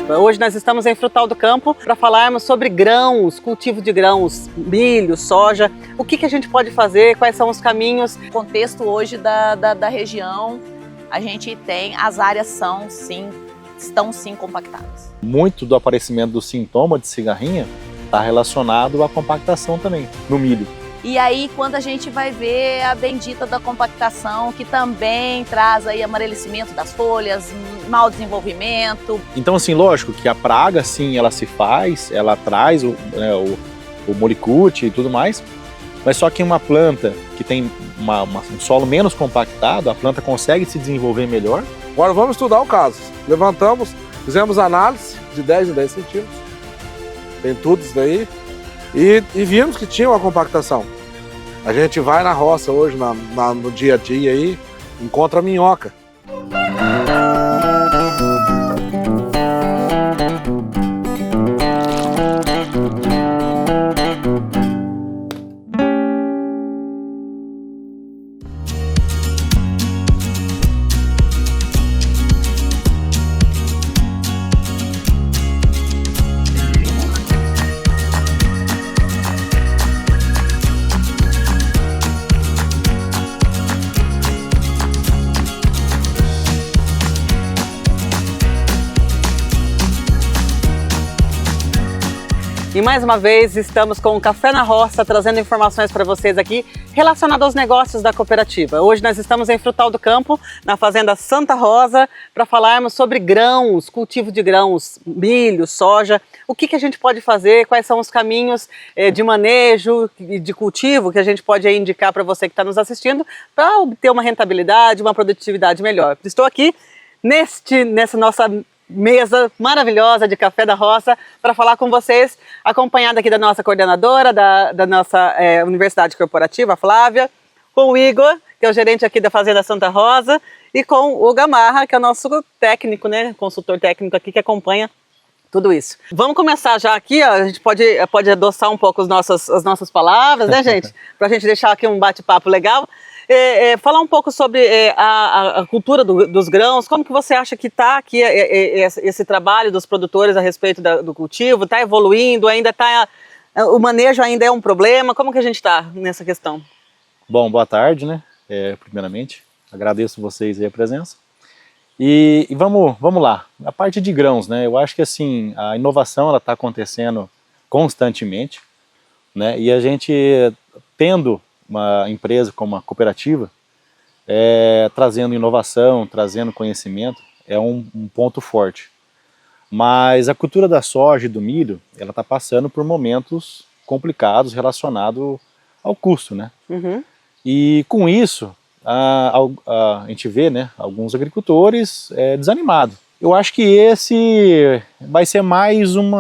Cooperativa. Hoje nós estamos em Frutal do Campo para falarmos sobre grãos, cultivo de grãos, milho, soja. O que a gente pode fazer, quais são os caminhos? No contexto hoje da região, a gente tem, as áreas estão sim compactadas. Muito do aparecimento do sintoma de cigarrinha está relacionado à compactação também, no milho. E aí, quando a gente vai ver a bendita da compactação, que também traz aí amarelecimento das folhas, mau desenvolvimento. Então, assim, lógico que a praga, sim, ela se faz, ela traz o molicute e tudo mais, mas só que uma planta que tem um solo menos compactado, a planta consegue se desenvolver melhor. Agora vamos estudar o caso. Levantamos, fizemos análise de 10 em 10 centímetros, tem tudo isso daí, e vimos que tinha uma compactação. A gente vai na roça hoje, no dia a dia aí, encontra a minhoca. E mais uma vez estamos com o Café na Roça, trazendo informações para vocês aqui relacionadas aos negócios da cooperativa. Hoje nós estamos em Frutal do Campo, na fazenda Santa Rosa, para falarmos sobre grãos, cultivo de grãos, milho, soja. O que a gente pode fazer, quais são os caminhos de manejo e de cultivo que a gente pode aí indicar para você que está nos assistindo para obter uma rentabilidade, uma produtividade melhor. Estou aqui nessa nossa mesa maravilhosa de Café da Roça para falar com vocês, acompanhada aqui da nossa coordenadora da nossa Universidade Corporativa, a Flávia, com o Igor, que é o gerente aqui da Fazenda Santa Rosa, e com o Gamarra, que é o nosso técnico, né, consultor técnico aqui que acompanha tudo isso. Vamos começar já aqui, ó, a gente pode adoçar um pouco as nossas palavras, né, gente? Para a gente deixar aqui um bate-papo legal. Falar um pouco sobre a cultura dos grãos, como que você acha que está aqui esse trabalho dos produtores a respeito do cultivo, está evoluindo, o manejo ainda é um problema, como que a gente está nessa questão? Bom, boa tarde, né, primeiramente, agradeço vocês aí a presença, e vamos lá, a parte de grãos, né, eu acho que assim, a inovação ela está acontecendo constantemente, né, e a gente tendo uma empresa como a cooperativa, trazendo inovação, trazendo conhecimento, é um ponto forte. Mas a cultura da soja e do milho, ela está passando por momentos complicados relacionados ao custo, né? Uhum. E com isso, a gente vê, né, alguns agricultores desanimados. Eu acho que esse vai ser mais um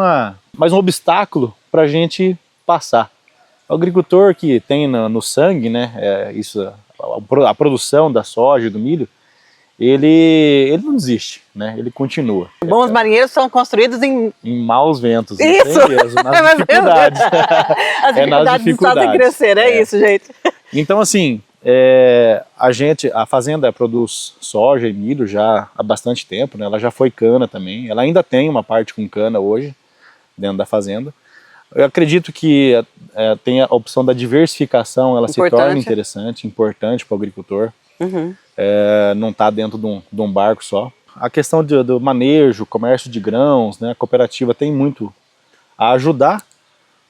obstáculo para a gente passar. O agricultor que tem no sangue, né, a produção da soja e do milho, ele não desiste, né, ele continua. Bons marinheiros são construídos em maus ventos. Isso! Mesmo, nas dificuldades. As dificuldades fazem crescer, isso, gente. Então, assim, a fazenda produz soja e milho já há bastante tempo, né, ela já foi cana também, ela ainda tem uma parte com cana hoje, dentro da fazenda. Eu acredito que tem a opção da diversificação, ela se torna interessante, importante para o agricultor. Uhum. Não está dentro de um barco só. A questão do manejo, comércio de grãos, né, a cooperativa tem muito a ajudar.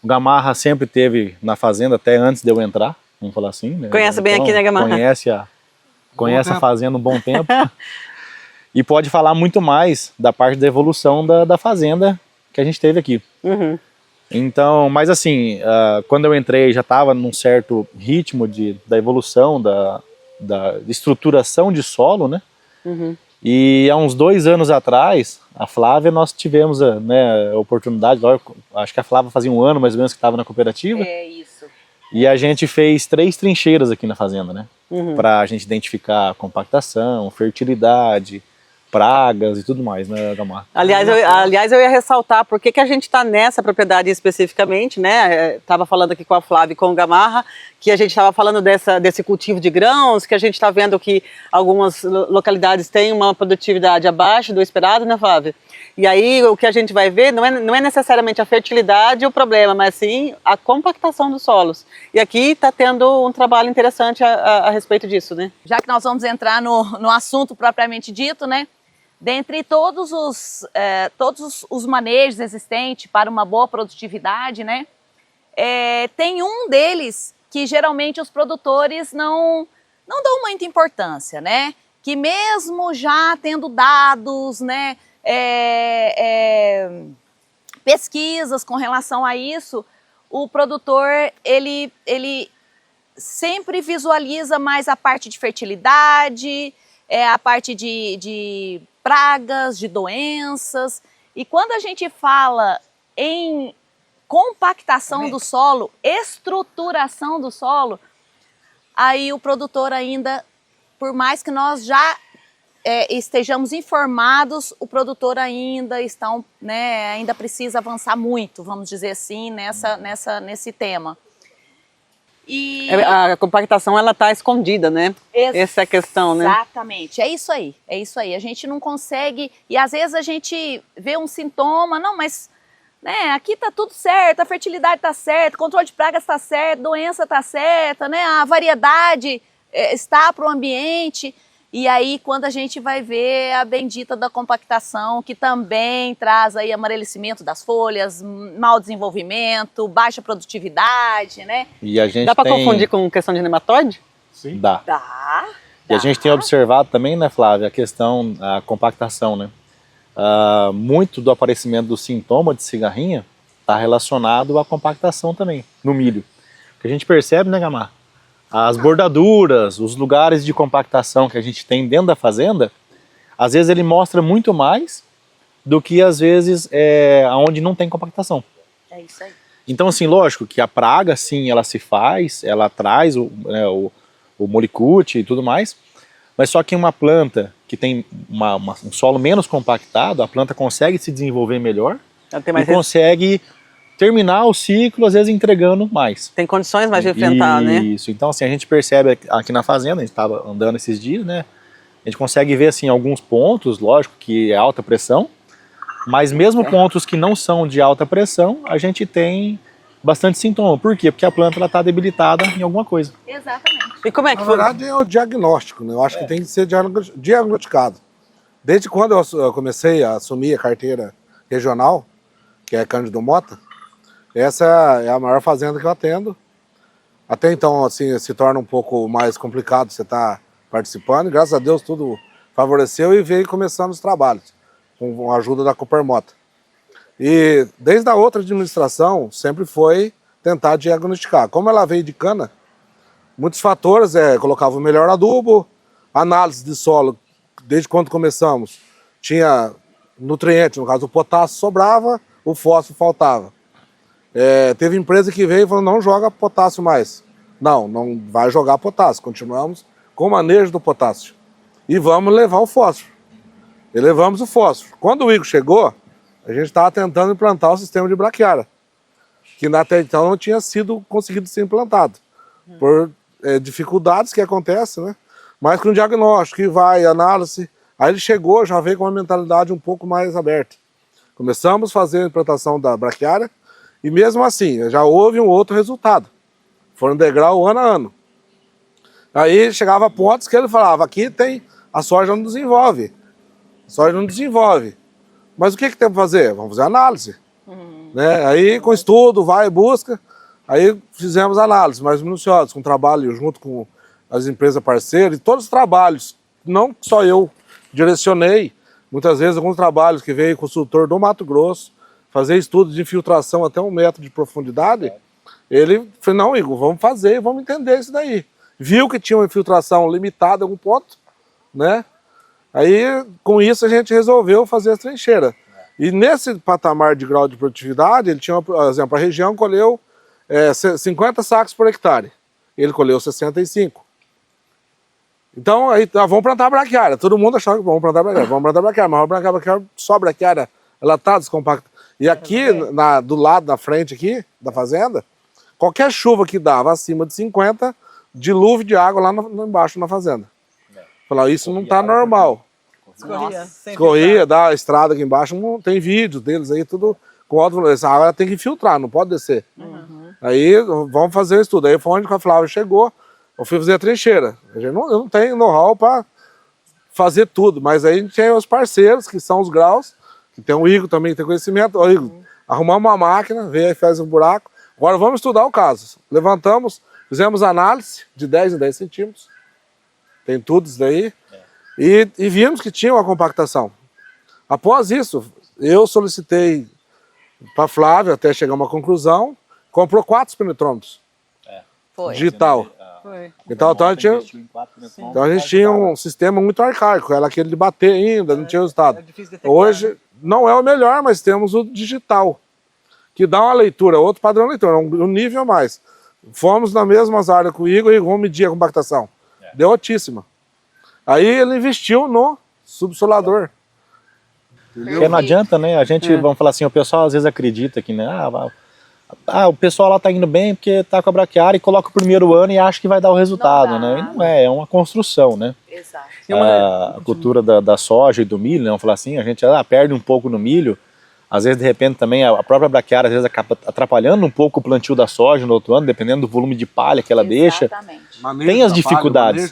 O Gamarra sempre teve na fazenda até antes de eu entrar, vamos falar assim. Né? Conhece bem aqui, né, Gamarra? Conhece a fazenda um bom tempo. E pode falar muito mais da parte da evolução da fazenda que a gente teve aqui. Uhum. Então, mas assim, quando eu entrei já estava num certo ritmo da evolução, da estruturação de solo, né? Uhum. E há uns 2 anos atrás, a Flávia, nós tivemos a oportunidade, acho que a Flávia fazia 1 ano mais ou menos que estava na cooperativa. É isso. E a gente fez 3 trincheiras aqui na fazenda, né? Uhum. Para a gente identificar compactação, fertilidade, pragas e tudo mais, né, Gamarra? Aliás, eu ia ressaltar por que a gente está nessa propriedade especificamente, né? Estava falando aqui com a Flávia e com o Gamarra, que a gente estava falando desse cultivo de grãos, que a gente está vendo que algumas localidades têm uma produtividade abaixo do esperado, né, Flávia? E aí o que a gente vai ver não é necessariamente a fertilidade o problema, mas sim a compactação dos solos. E aqui está tendo um trabalho interessante a respeito disso, né? Já que nós vamos entrar no assunto propriamente dito, né? Dentre todos os manejos existentes para uma boa produtividade, né? Tem um deles que geralmente os produtores não dão muita importância, né? Que mesmo já tendo dados, né? Pesquisas com relação a isso, o produtor ele sempre visualiza mais a parte de fertilidade, a parte de pragas, de doenças. E quando a gente fala em compactação do solo, estruturação do solo, aí o produtor ainda, por mais que nós já estejamos informados, o produtor ainda ainda precisa avançar muito, vamos dizer assim, nesse tema. E a compactação ela está escondida, né? Essa é a questão, né? Exatamente, é isso aí. A gente não consegue, e às vezes a gente vê um sintoma, não, mas né, aqui está tudo certo, a fertilidade está certa, o controle de pragas está certo, doença está certa, né, a variedade está para o ambiente. E aí, quando a gente vai ver a bendita da compactação, que também traz aí amarelecimento das folhas, mau desenvolvimento, baixa produtividade, né? E a gente Dá para confundir com questão de nematóide? Sim. Dá. Dá. E a gente tem observado também, né, Flávia, a compactação, né? Muito do aparecimento do sintoma de cigarrinha está relacionado à compactação também, no milho. O que a gente percebe, né, Gamar? As bordaduras, os lugares de compactação que a gente tem dentro da fazenda, às vezes ele mostra muito mais do que às vezes onde não tem compactação. É isso aí. Então, assim, lógico que a praga, sim, ela se faz, ela traz o molicute e tudo mais, mas só que uma planta que tem um solo menos compactado, a planta consegue se desenvolver melhor e consegue terminar o ciclo, às vezes entregando mais. Tem condições mais de enfrentar, né? Isso, então assim, a gente percebe aqui na fazenda, a gente estava andando esses dias, né? A gente consegue ver assim alguns pontos, lógico que é alta pressão, mas mesmo pontos que não são de alta pressão, a gente tem bastante sintoma. Por quê? Porque a planta está debilitada em alguma coisa. Exatamente. E como é que Na verdade é o diagnóstico, né? Eu acho que tem que ser diagnosticado. Desde quando eu comecei a assumir a carteira regional, que é Cândido Mota, essa é a maior fazenda que eu atendo. Até então, assim, se torna um pouco mais complicado você estar participando. E, graças a Deus, tudo favoreceu e veio começando os trabalhos, com a ajuda da Cooper Mota. E desde a outra administração, sempre foi tentar diagnosticar. Como ela veio de cana, muitos fatores, colocava o melhor adubo, análise de solo, desde quando começamos, tinha nutriente, no caso o potássio sobrava, o fósforo faltava. Teve empresa que veio e falou, não joga potássio mais. Não vai jogar potássio, continuamos com o manejo do potássio. E vamos levar o fósforo. E levamos o fósforo. Quando o Igor chegou, a gente estava tentando implantar o sistema de braquiária, que até então não tinha conseguido ser implantado, por dificuldades que acontecem, né? Mas com diagnóstico, que vai, análise. Aí ele chegou, já veio com uma mentalidade um pouco mais aberta. Começamos a fazer a implantação da braquiária, e mesmo assim, já houve um outro resultado. Foram degrau ano a ano. Aí chegava a pontos que ele falava, aqui tem, a soja não desenvolve. A soja não desenvolve. Mas o que tem para fazer? Vamos fazer análise. Né? Aí com estudo, vai, busca. Aí fizemos análise mais minuciosas, com trabalho junto com as empresas parceiras, e todos os trabalhos, não só eu direcionei, muitas vezes alguns trabalhos que veio consultor do Mato Grosso, fazer estudos de infiltração até 1 metro de profundidade, ele falou, não, Igor, vamos fazer, vamos entender isso daí. Viu que tinha uma infiltração limitada em algum ponto, né? Aí, com isso, a gente resolveu fazer as trincheiras. E nesse patamar de grau de produtividade, ele tinha, por exemplo, a região colheu 50 sacos por hectare. Ele colheu 65. Então, aí, vamos plantar braquiária. Todo mundo achava que vamos plantar braquiária, mas vamos plantar braquiária, só braquiária, ela está descompacta. E aqui, do lado da frente aqui, da fazenda, qualquer chuva que dava acima de 50, dilúvio de água lá embaixo na fazenda. Falar, isso não está normal. Escorria, dá a estrada aqui embaixo, tem vídeo deles aí, tudo com alto. Essa água tem que filtrar, não pode descer. Aí vamos fazer isso tudo. Aí foi onde a Flávia chegou, eu fui fazer a trincheira. Eu não tenho know-how para fazer tudo, mas aí a gente tem os parceiros, que são os graus, que tem o Igor também, que tem conhecimento. Ó, Igor, arrumamos uma máquina, veio aí, fez um buraco. Agora vamos estudar o caso. Levantamos, fizemos análise de 10 em 10 centímetros. Tem tudo isso daí. E vimos que tinha uma compactação. Após isso, eu solicitei para a Flávia, até chegar a uma conclusão, comprou 4 espinômetros. Digital. Então a gente tinha um sistema muito arcaico, era aquele de bater ainda, não tinha resultado. Hoje não é o melhor, mas temos o digital, que dá uma leitura, outro padrão de leitura, um nível a mais. Fomos na mesma área com o Igor e vamos medir a compactação. Deu altíssima. Aí ele investiu no subsolador. Porque não adianta, né? A gente, vamos falar assim, o pessoal às vezes acredita que, né? O pessoal lá tá indo bem porque tá com a braquiária e coloca o primeiro ano e acha que vai dar o resultado, né? E não é uma construção, né? Exato. A cultura da soja e do milho, né? Vamos falar assim, a gente perde um pouco no milho, às vezes de repente também a própria braquiária às vezes acaba atrapalhando um pouco o plantio da soja no outro ano, dependendo do volume de palha que ela deixa. Tem as dificuldades,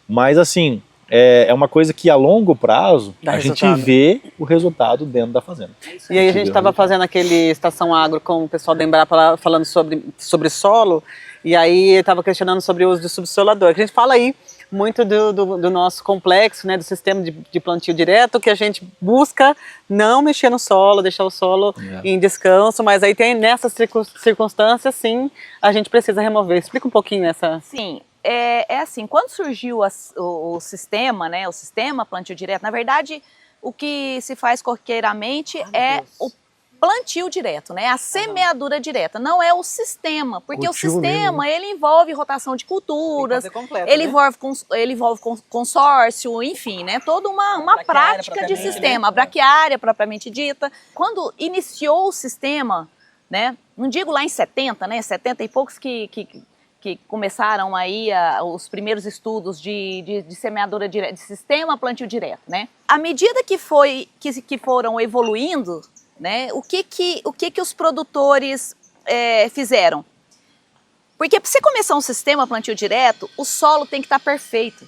mas assim, é uma coisa que a longo prazo a gente vê o resultado dentro da fazenda. E aí a gente estava fazendo aquele Estação Agro com o pessoal da Embrapa falando sobre solo, e aí estava questionando sobre o uso do subsolador. A gente fala aí muito do nosso complexo, né, do sistema de plantio direto, que a gente busca não mexer no solo, deixar o solo em descanso, mas aí tem nessas circunstâncias, sim, a gente precisa remover. Explica um pouquinho essa... Sim. É assim, quando surgiu o sistema, né, o sistema plantio direto, na verdade, o que se faz corriqueiramente é o plantio direto, né, a semeadura direta, não é o sistema, porque o sistema, ele envolve rotação de culturas, ele envolve consórcio, enfim, né, toda uma prática de sistema, a braquiária propriamente dita. Quando iniciou o sistema, né, não digo lá em 70, né, 70 e poucos que começaram aí os primeiros estudos de semeadura direta, de sistema plantio direto, né? À medida que foram evoluindo, né? O que os produtores fizeram? Porque para você começar um sistema plantio direto, o solo tem que estar perfeito.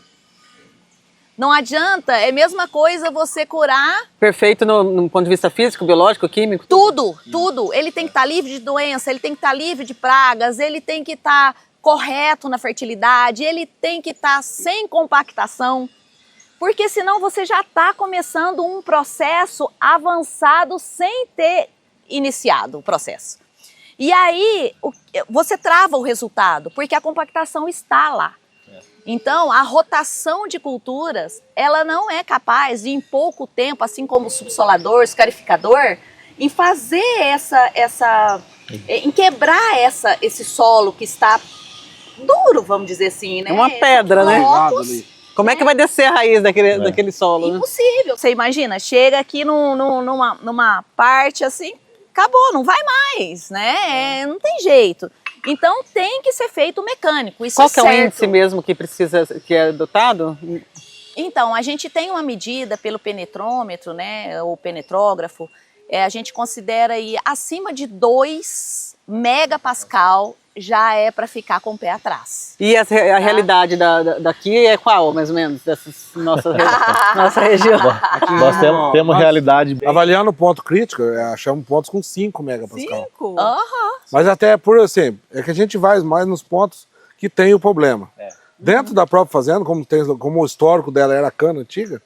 Não adianta, é a mesma coisa você curar... Perfeito no ponto de vista físico, biológico, químico? Tudo. Ele tem que estar livre de doença, ele tem que estar livre de pragas, ele tem que estar correto na fertilidade, ele tem que estar sem compactação, porque senão você já está começando um processo avançado sem ter iniciado o processo. E aí você trava o resultado, porque a compactação está lá. Então, a rotação de culturas, ela não é capaz de, em pouco tempo, assim como o subsolador, o escarificador, em fazer em quebrar esse solo que está duro, vamos dizer assim, né? Uma pedra, né? Como é que vai descer a raiz daquele solo? Impossível. Né? Você imagina, chega aqui numa parte assim, acabou, não vai mais, né? Não tem jeito. Então tem que ser feito mecânico. Isso Qual que é o índice mesmo que é adotado? Então, a gente tem uma medida pelo penetrômetro, né? O penetrógrafo. A gente considera aí acima de 2 megapascal já é para ficar com o pé atrás. E a realidade daqui é qual, mais ou menos, dessas nossa região? Nós temos realidade... Avaliando o ponto crítico, achamos pontos com 5 megapascal. 5? Mas até por assim, é que a gente vai mais nos pontos que tem o problema. Dentro da própria fazenda, como o histórico dela era cana antiga,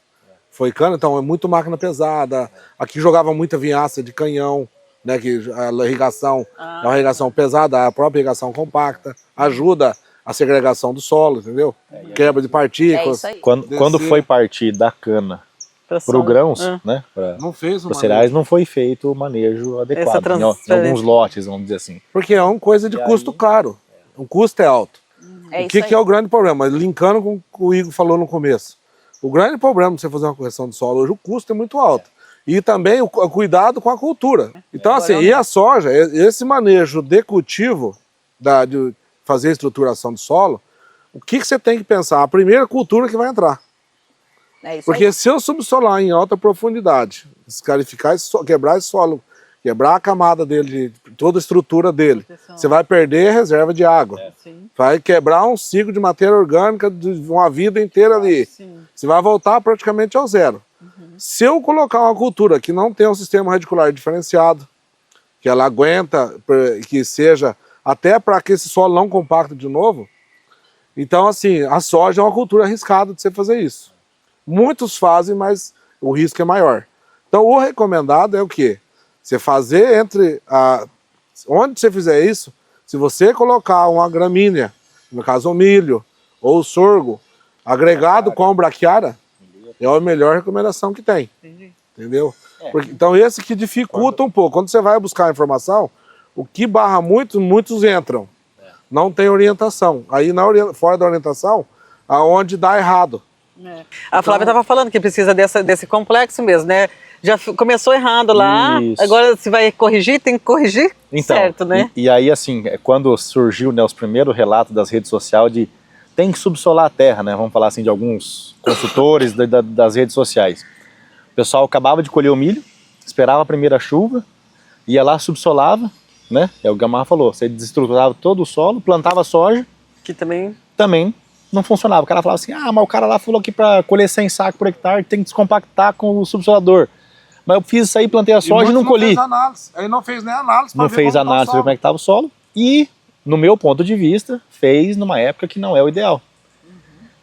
foi cana, então é muito máquina pesada. Aqui jogava muita vinhaça de canhão, né, que a irrigação é uma irrigação pesada, a própria irrigação compacta, ajuda a segregação do solo, entendeu? Quebra de partículas. Quando foi partir da cana para o grãos, né, para os cereais, não foi feito o manejo adequado, em alguns lotes, vamos dizer assim. Porque é uma coisa de custo caro, o custo é alto. O que é o grande problema? Linkando com o que o Igor falou no começo. O grande problema de você fazer uma correção de solo hoje, o custo é muito alto. E também o cuidado com a cultura. Então, assim, e a soja, esse manejo de cultivo, de fazer a estruturação do solo, o que você tem que pensar? A primeira cultura que vai entrar. É isso Porque aí. se eu subsolar em alta profundidade, escarificar, quebrar esse solo, quebrar a camada dele, toda a estrutura dele, você vai perder a reserva de água. Sim. Vai quebrar um ciclo de matéria orgânica de uma vida inteira ali. Sim. Você vai voltar praticamente ao zero. Se eu colocar uma cultura que não tem um sistema radicular diferenciado, que ela aguenta, que seja até para que esse solo não compacte de novo, então assim, a soja é uma cultura arriscada de você fazer isso. Muitos fazem, mas o risco é maior. Então o recomendado é o quê? Você fazer onde você fizer isso, se você colocar uma gramínea, no caso o milho ou o sorgo, agregado com braquiária, é a melhor recomendação que tem. Entendi. Entendeu? Então esse que dificulta um pouco. Quando você vai buscar a informação, o que barra muito, muitos entram. Não tem orientação. Aí fora da orientação, aonde dá errado. A Flávia estava falando que precisa desse complexo mesmo, né? Já começou errado lá, Isso. agora se vai corrigir, tem que corrigir Então, certo, né? E aí, assim, quando surgiu, né, os primeiros relatos das redes sociais de tem que subsolar a terra, né? Vamos falar assim de alguns consultores das redes sociais. O pessoal acabava de colher o milho, esperava a primeira chuva, ia lá, subsolava, né? É o que a Gamarra falou, você desestruturava todo o solo, plantava soja, Que também... não funcionava. O cara falava assim, mas o cara lá falou que para colher 100 sacos por hectare tem que descompactar com o subsolador. Mas eu fiz isso aí, plantei a soja e não colhi. Ele não fez nem análise. Não fez análise para ver como é que estava o solo. E, no meu ponto de vista, fez numa época que não é o ideal.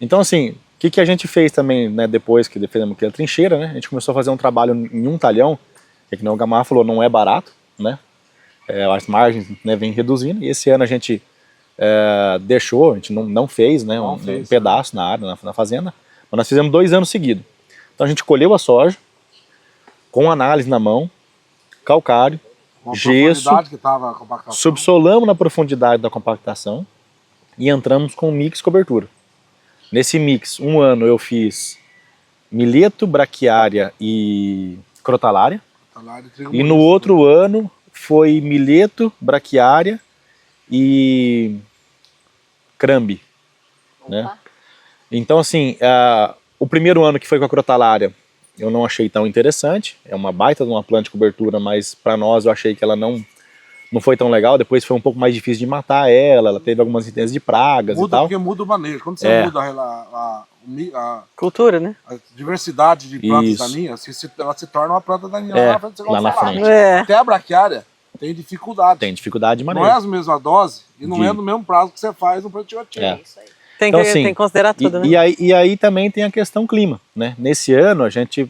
Então, assim, o que a gente fez também, né, depois que defendemos aquela trincheira, né? A gente começou a fazer um trabalho em um talhão, que o Gamarra falou, não é barato, né? As margens, né, vêm reduzindo. E esse ano a gente deixou, a gente não fez, né, um pedaço na área, na fazenda. Mas nós fizemos 2 anos seguidos. Então a gente colheu a soja, com análise na mão, calcário, gesso, que tava a compactação. subsolamos na profundidade da compactação e entramos com mix cobertura. Nesse mix, um ano eu fiz milheto, braquiária e crotalária. E no outro ano foi milheto, braquiária e crambe, né? Então assim, o primeiro ano que foi com a crotalária eu não achei tão interessante, é uma baita de uma planta de cobertura, mas para nós eu achei que ela não foi tão legal, depois foi um pouco mais difícil de matar ela teve algumas incidências de pragas e tal. Porque muda o manejo, quando você muda a Cultura, né? a diversidade de plantas Isso. daninhas, ela se torna uma planta daninha lá na frente. Até a braquiária tem dificuldade. Tem dificuldade de Não manejo. é a mesma dose e não é no mesmo prazo que você faz no plantio ativo. Isso aí. Tem, Então, que, assim, tem que considerar tudo, né? E aí também tem a questão clima, né? Nesse ano a gente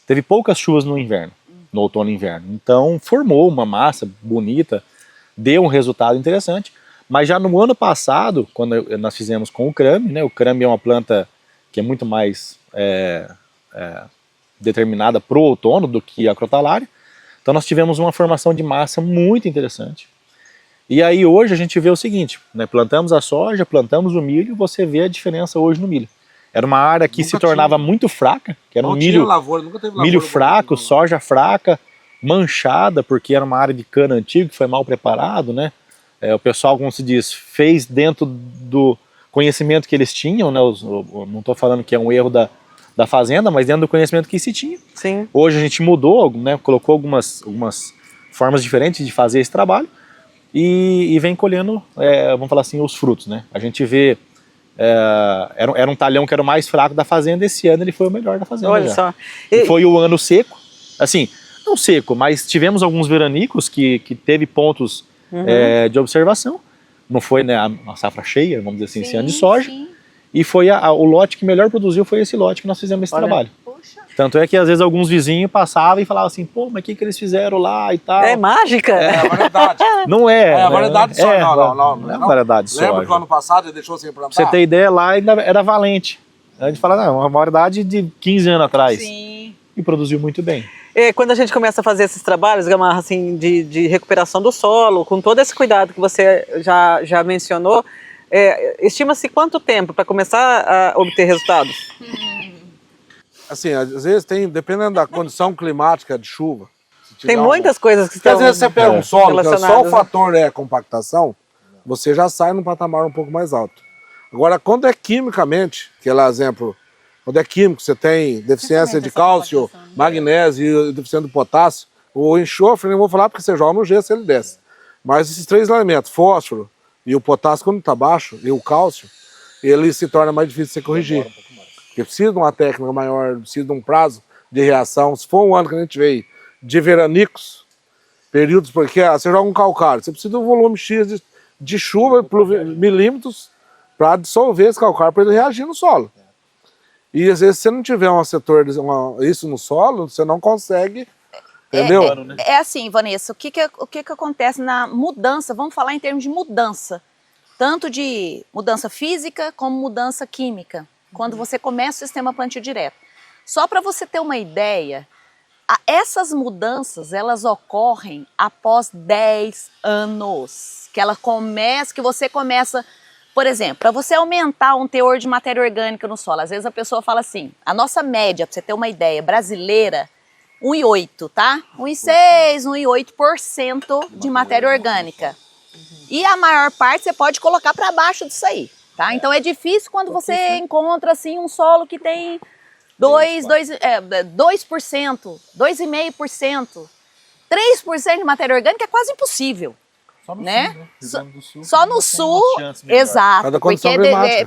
teve poucas chuvas no inverno, no outono e inverno. Então formou uma massa bonita, deu um resultado interessante. Mas já no ano passado, quando nós fizemos com o crame, né? O crame é uma planta que é muito mais determinada para o outono do que a crotalária. Então nós tivemos uma formação de massa muito interessante. E aí hoje a gente vê o seguinte, né, plantamos a soja, plantamos o milho, você vê a diferença hoje no milho. Era uma área que se tornava muito fraca, que era um milho, milho fraco, soja fraca, manchada, porque era uma área de cana antiga que foi mal preparado, né? O pessoal, como se diz, fez dentro do conhecimento que eles tinham, né? Não estou falando que é um erro da fazenda, mas dentro do conhecimento que se tinha. Sim. Hoje a gente mudou, né, colocou algumas formas diferentes de fazer esse trabalho, e vem colhendo, vamos falar assim, os frutos, né? A gente vê, era um talhão que era o mais fraco da fazenda, esse ano ele foi o melhor da fazenda. Olha já. só. E foi o ano seco, assim, não seco, mas tivemos alguns veranicos que teve pontos de observação. Não foi, né, a safra cheia, vamos dizer assim, esse ano de soja. Sim. E foi o lote que melhor produziu, foi esse lote que nós fizemos esse trabalho. Puxa. Tanto é que às vezes alguns vizinhos passavam e falavam assim, pô, mas o que eles fizeram lá e tal. É mágica? É a variedade. Não é. É a variedade de soja. Não é a variedade de soja. Lembra que o ano passado ele deixou sem plantar? Pra você ter ideia, lá ainda era valente. A gente fala, não, uma variedade de 15 anos atrás. Sim. E produziu muito bem. Quando a gente começa a fazer esses trabalhos, Gamarra, assim, de recuperação do solo, com todo esse cuidado que você já mencionou, estima-se quanto tempo para começar a obter resultados? Assim, às vezes dependendo da condição climática de chuva. Tem muitas coisas que Porque estão às vezes você pega um solo, que só relacionadas, o fator compactação, você já sai num patamar um pouco mais alto. Agora, quando é quimicamente, que é, exemplo, quando é químico, você tem deficiência de cálcio, magnésio e deficiência de potássio, o enxofre, nem vou falar porque você joga no gesso ele desce. Mas esses três elementos, fósforo e o potássio, quando está baixo, e o cálcio, ele se torna mais difícil de você corrigir. Porque precisa de uma técnica maior, precisa de um prazo de reação. Se for um ano que a gente veio de veranicos, períodos, porque você joga um calcário, você precisa de um volume X de chuva, milímetros, para dissolver esse calcário, para ele reagir no solo. E às vezes, se você não tiver isso no solo, você não consegue, entendeu? É assim, Vanessa, o que acontece na mudança, vamos falar em termos de mudança, tanto de mudança física como mudança química, quando você começa o sistema plantio direto. Só para você ter uma ideia, essas mudanças, elas ocorrem após 10 anos, que você começa... Por exemplo, para você aumentar um teor de matéria orgânica no solo, às vezes a pessoa fala assim, a nossa média, para você ter uma ideia, brasileira, 1,8, tá? 1,6, 1,8% de matéria orgânica. E a maior parte você pode colocar para baixo disso aí, tá? Então é difícil quando você encontra assim um solo que tem 2%, 2,5%, 3% de matéria orgânica é quase impossível. Só no né? sul, do sul, só no sul, exato,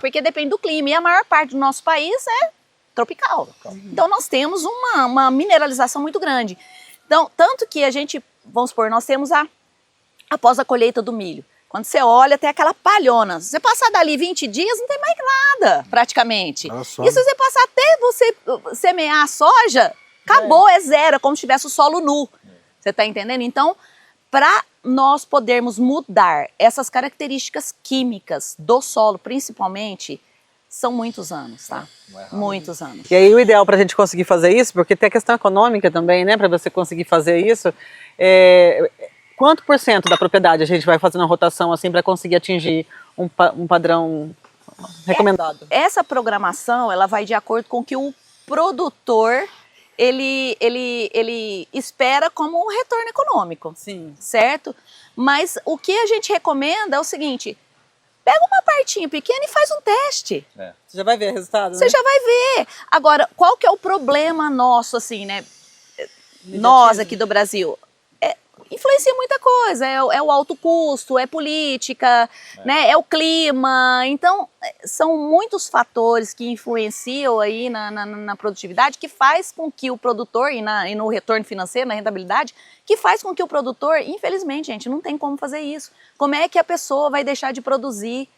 porque depende do clima. E a maior parte do nosso país é tropical. Então nós temos uma mineralização muito grande. Então, tanto que a gente, vamos supor, nós temos após a colheita do milho. Quando você olha, tem aquela palhona. Se você passar dali 20 dias, não tem mais nada, praticamente. E se você passar até você semear a soja, acabou, é zero, é como se tivesse o solo nu. Você está entendendo? Então, para nós podermos mudar essas características químicas do solo, principalmente, são muitos anos, tá? Muitos anos. E aí o ideal para a gente conseguir fazer isso, porque tem a questão econômica também, né? Para você conseguir fazer isso, quanto por cento da propriedade a gente vai fazendo a rotação assim para conseguir atingir um padrão recomendado? Essa programação, ela vai de acordo com o que o produtor ele espera como um retorno econômico. Sim. Certo? Mas o que a gente recomenda é o seguinte: pega uma partinha pequena e faz um teste. Você já vai ver o resultado, né? Você já vai ver. Agora, qual que é o problema nosso, assim, né? Nós aqui do Brasil? Influencia muita coisa, é o alto custo, é política, né, é o clima. Então, são muitos fatores que influenciam aí na produtividade, que faz com que o produtor, e no retorno financeiro, na rentabilidade, que faz com que o produtor, infelizmente, gente, não tem como fazer isso. Como é que a pessoa vai deixar de produzir?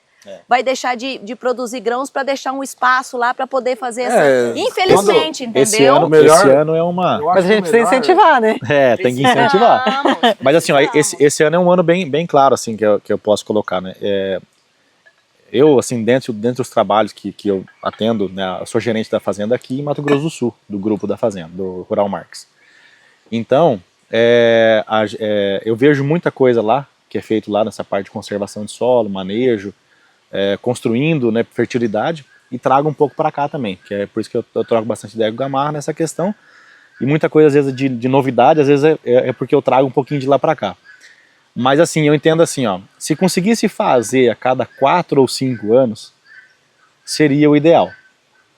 Vai deixar de produzir grãos para deixar um espaço lá para poder fazer essa... Infelizmente, entendeu? Esse ano é uma... Mas a gente precisa incentivar, né? Tem que incentivar. Mas assim, ó, esse ano é um ano bem claro, assim, que eu posso colocar, né? Eu, assim, dentro dos trabalhos que eu atendo, né, eu sou gerente da fazenda aqui em Mato Grosso do Sul, do grupo da fazenda, do Rural Marques. Então, eu vejo muita coisa lá, que é feito lá nessa parte de conservação de solo, manejo, construindo, né, fertilidade, e trago um pouco para cá também, que é por isso que eu troco bastante ideia com o Gamarra nessa questão, e muita coisa às vezes de novidade, às vezes é porque eu trago um pouquinho de lá para cá. Mas assim, eu entendo assim, ó, se conseguisse fazer a cada 4 ou 5 anos, seria o ideal.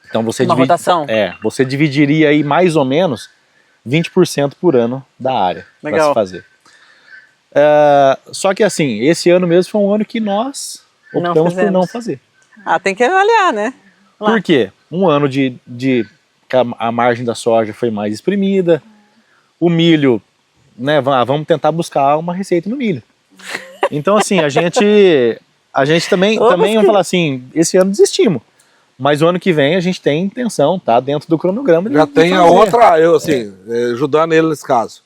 Então você rotação? Você dividiria aí mais ou menos 20% por ano da área para se fazer. Só que assim, esse ano mesmo foi um ano que nós optamos por não fazer. Tem que avaliar, né? Por quê? Um ano que a margem da soja foi mais espremida, o milho, né, vamos tentar buscar uma receita no milho. Então assim, a gente também vai falar assim, esse ano desistimos, mas o ano que vem a gente tem intenção, tá dentro do cronograma. Já tem a outra, eu assim, ajudando ele nesse caso.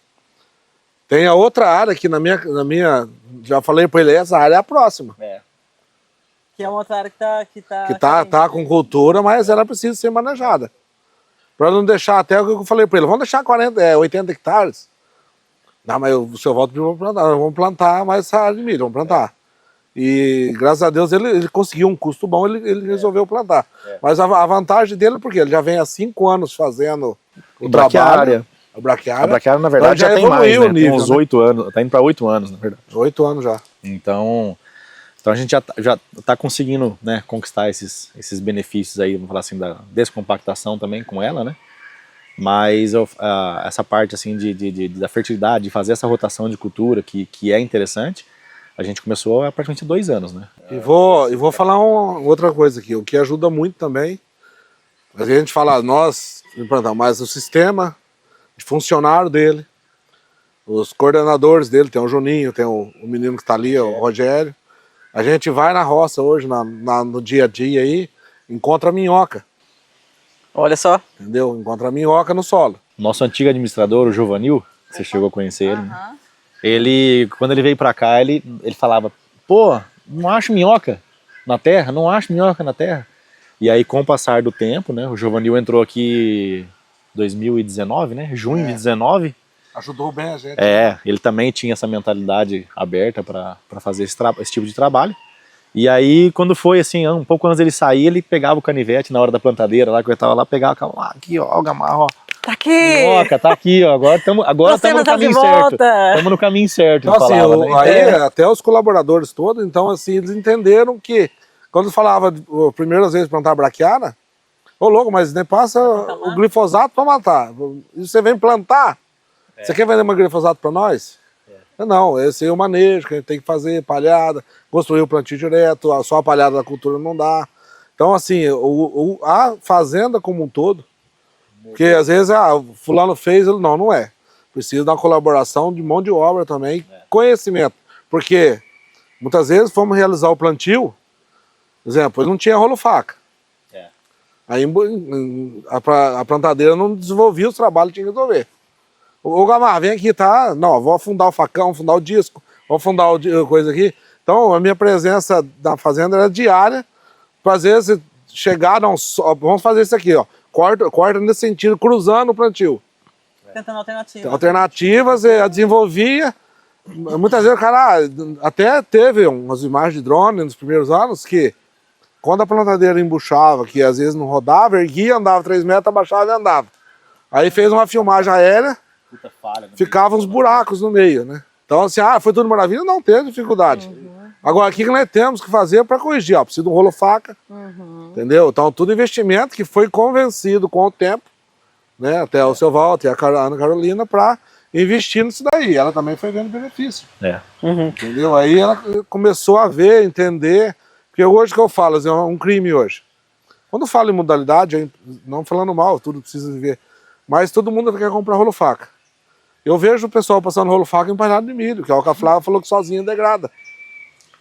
Tem a outra área que na minha já falei para ele, essa área é a próxima. Que é uma outra área que tá com cultura, mas ela precisa ser manejada. Para não deixar, até o que eu falei para ele, vamos deixar 80 hectares. Não, mas o senhor volta para plantar, vamos plantar mais essa área de milho, vamos plantar. E graças a Deus ele conseguiu um custo bom, ele resolveu plantar. Mas a vantagem dele, porque ele já vem há 5 anos fazendo o trabalho. A braquiária, na verdade, já tem mais, né? Tem uns 8 anos, tá indo para 8 anos, na verdade. 8 anos já. Então Então a gente já tá conseguindo, né, conquistar esses benefícios aí, vamos falar assim, da descompactação também com ela, né? Mas essa parte assim da fertilidade, de fazer essa rotação de cultura que é interessante, a gente começou há praticamente 2 anos, né? E vou falar outra coisa aqui, o que ajuda muito também, a gente fala, nós implantamos, mas o sistema de funcionário dele, os coordenadores dele, tem o Juninho, tem o menino que está ali, o Rogério, a gente vai na roça hoje, no dia a dia aí, encontra minhoca. Olha só. Entendeu? Encontra minhoca no solo. Nosso antigo administrador, o Giovanil, você chegou a conhecer ele, né? Ele, quando ele veio pra cá, ele falava, pô, não acho minhoca na terra, não acho minhoca na terra. E aí, com o passar do tempo, né, o Giovanil entrou aqui em 2019, né, junho de 2019. Ajudou bem a gente. Ele também tinha essa mentalidade aberta para fazer esse tipo de trabalho. E aí, quando foi assim, um pouco antes dele sair, ele pegava o canivete na hora da plantadeira, lá que eu estava lá, pegava aqui, ó, o gamarra, ó. Tá aqui! Minhoca, tá aqui, ó. Agora estamos no caminho certo. Estamos no caminho certo. Então, assim, aí até os colaboradores todos, então, assim, eles entenderam que, quando falava a primeira vez plantar braquiária, ô louco, mas nem passa o glifosato para matar. E você vem plantar, você quer vender uma glifosato para nós? Não, esse é o manejo que a gente tem que fazer, palhada, construir o plantio direto, só a palhada da cultura não dá. Então, assim, a fazenda como um todo, porque às vezes, fulano fez, ele não é. Precisa da colaboração de mão de obra também, conhecimento. Porque muitas vezes fomos realizar o plantio, por exemplo, não tinha rolo-faca. Aí a plantadeira não desenvolvia os trabalhos que tinha que resolver. Ô Gamarra, vem aqui, tá? Não, vou afundar o facão, afundar o disco, vou afundar coisa aqui. Então, a minha presença na fazenda era diária, para às vezes chegar, não, vamos fazer isso aqui, ó. Corta nesse sentido, cruzando o plantio. Tentando alternativas. Alternativas, desenvolvia. Muitas vezes o cara até teve umas imagens de drone nos primeiros anos que, quando a plantadeira embuchava, que às vezes não rodava, erguia, andava 3 metros, abaixava e andava. Aí fez uma filmagem aérea, ficavam uns buracos no meio, né? Então, assim, foi tudo maravilha? Não, teve dificuldade. Agora, o que nós temos que fazer para corrigir? Precisa de um rolo-faca, entendeu? Então, tudo investimento que foi convencido com o tempo, né? Até o seu Walter e a Ana Carolina, para investir nisso daí. Ela também foi vendo benefício. Entendeu? Aí ela começou a ver, entender, porque hoje que eu falo, assim, é um crime hoje. Quando falo em modalidade, não falando mal, tudo precisa viver, mas todo mundo quer comprar rolo-faca. Eu vejo o pessoal passando rolo-faca em palhada de milho, que é o que a Flávia falou que sozinho degrada.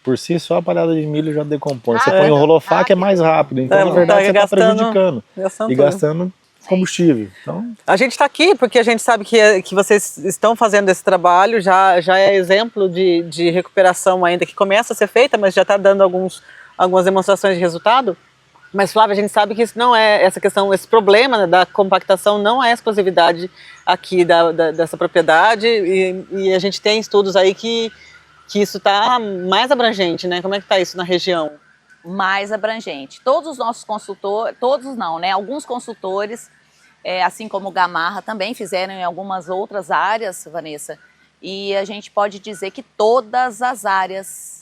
Por si só a palhada de milho já decompõe. Você põe o rolo-faca é mais rápido, então na verdade você está prejudicando e gastando combustível. Então... A gente está aqui porque a gente sabe que vocês estão fazendo esse trabalho, já é exemplo de recuperação ainda que começa a ser feita, mas já está dando algumas demonstrações de resultado. Mas, Flávia, a gente sabe que isso não é, essa questão, esse problema, né, da compactação não é exclusividade aqui dessa propriedade e a gente tem estudos aí que isso está mais abrangente, né? Como é que está isso na região? Mais abrangente. Todos os nossos consultores, todos não, né? Alguns consultores, assim como o Gamarra, também fizeram em algumas outras áreas, Vanessa, e a gente pode dizer que todas as áreas...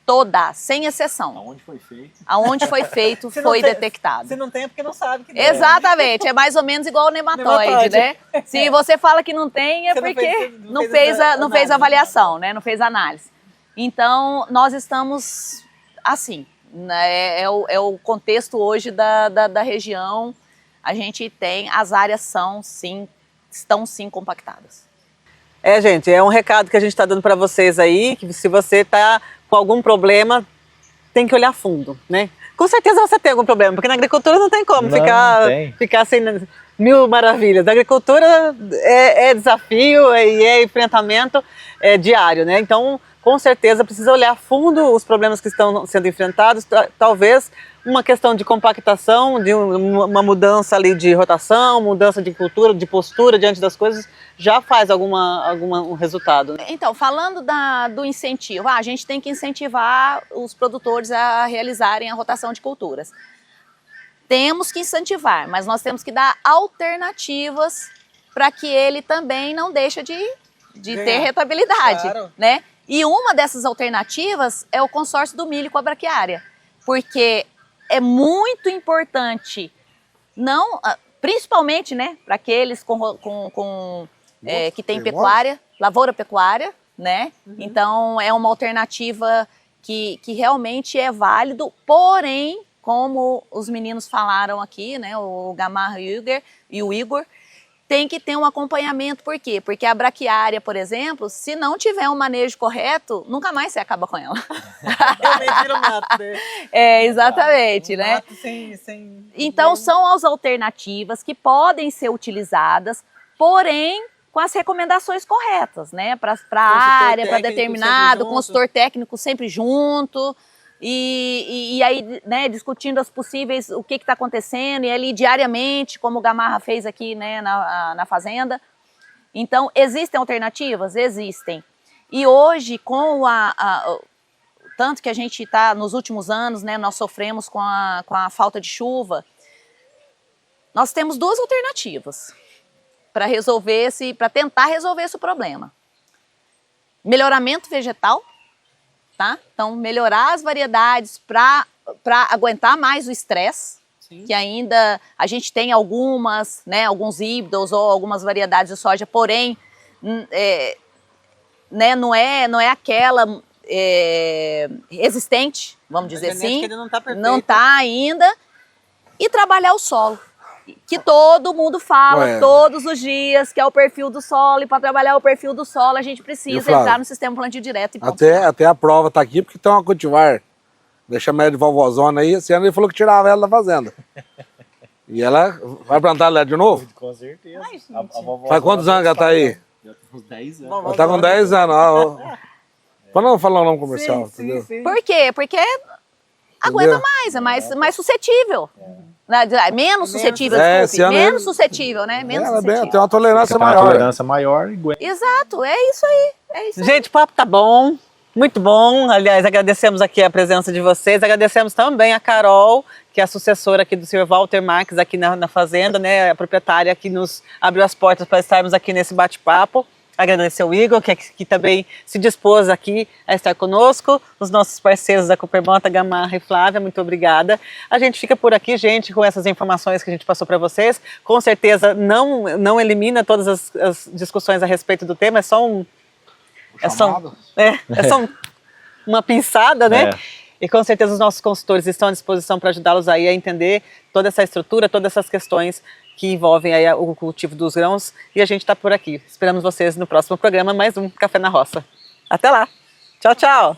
Todas, sem exceção. Aonde foi feito foi detectado. Se não tem é porque não sabe que tem. Exatamente, é mais ou menos igual o nematóide, né? Se você fala que não tem é porque não fez avaliação, né? Não fez análise. Então, nós estamos assim, né? É o contexto hoje da região. A gente tem, as áreas estão sim compactadas. Gente, é um recado que a gente está dando para vocês aí, que se você está com algum problema, tem que olhar fundo, né? Com certeza você tem algum problema, porque na agricultura não tem como ficar sem mil maravilhas. A agricultura é desafio e é enfrentamento diário, né? Então, com certeza precisa olhar a fundo os problemas que estão sendo enfrentados, talvez uma questão de compactação, de uma mudança ali de rotação, mudança de cultura, de postura diante das coisas, já faz um resultado. Então, falando do incentivo, a gente tem que incentivar os produtores a realizarem a rotação de culturas. Temos que incentivar, mas nós temos que dar alternativas para que ele também não deixe de ter rentabilidade, né? E uma dessas alternativas é o consórcio do milho com a braquiária, porque é muito importante, não, principalmente, né, para aqueles que têm pecuária, lavoura-pecuária, né? Então é uma alternativa que realmente é válido, porém, como os meninos falaram aqui, né, o Gamarra e o Igor, tem que ter um acompanhamento, por quê? Porque a braquiária, por exemplo, se não tiver um manejo correto, nunca mais você acaba com ela. Realmente vira um mato, né? Exatamente, né? Mato sem... Então são as alternativas que podem ser utilizadas, porém com as recomendações corretas, né? Para a área, para determinado, consultor técnico sempre junto. E aí, né, discutindo as possíveis, o que está acontecendo, e ali diariamente, como o Gamarra fez aqui, né, na fazenda. Então, existem alternativas? Existem. E hoje, com tanto que a gente está, nos últimos anos, né, nós sofremos com a falta de chuva, nós temos duas alternativas para tentar resolver esse problema. Melhoramento vegetal, tá? Então, melhorar as variedades para aguentar mais o estresse, que ainda a gente tem algumas, né, alguns híbridos ou algumas variedades de soja, porém, né, não é aquela resistente, vamos dizer assim, não está ainda, e trabalhar o solo, que todo mundo fala todos os dias, que é o perfil do solo, e para trabalhar o perfil do solo a gente precisa entrar no sistema plantio direto. Até a prova tá aqui, porque tem uma cultivar, deixa ela de vovozona aí, esse ano ele falou que tirava ela da fazenda. E ela vai plantar ela de novo? Com certeza. Faz quantos anos que ela tá aí? Já tem uns 10 anos. Ela tá com 10 anos. Para não falar o nome comercial, entendeu? Sim. Por quê? Porque aguenta mais, é mais suscetível. Menos suscetível, desculpe. Menos suscetível, né? Menos suscetível. Tem uma tolerância maior. Uma tolerância maior e aguenta. Exato, é isso aí. Gente, o papo tá bom, muito bom. Aliás, agradecemos aqui a presença de vocês. Agradecemos também a Carol, que é a sucessora aqui do Sr. Walter Marques aqui na fazenda, né? A proprietária que nos abriu as portas para estarmos aqui nesse bate-papo. Agradecer ao Igor, que também se dispôs aqui a estar conosco, os nossos parceiros da Cooperbonta, Gamarra e Flávia, muito obrigada. A gente fica por aqui, gente, com essas informações que a gente passou para vocês. Com certeza não elimina todas as discussões a respeito do tema, é só uma pinçada, né? E com certeza os nossos consultores estão à disposição para ajudá-los aí a entender toda essa estrutura, todas essas questões que envolvem aí o cultivo dos grãos, e a gente está por aqui. Esperamos vocês no próximo programa, mais um Café na Roça. Até lá! Tchau, tchau!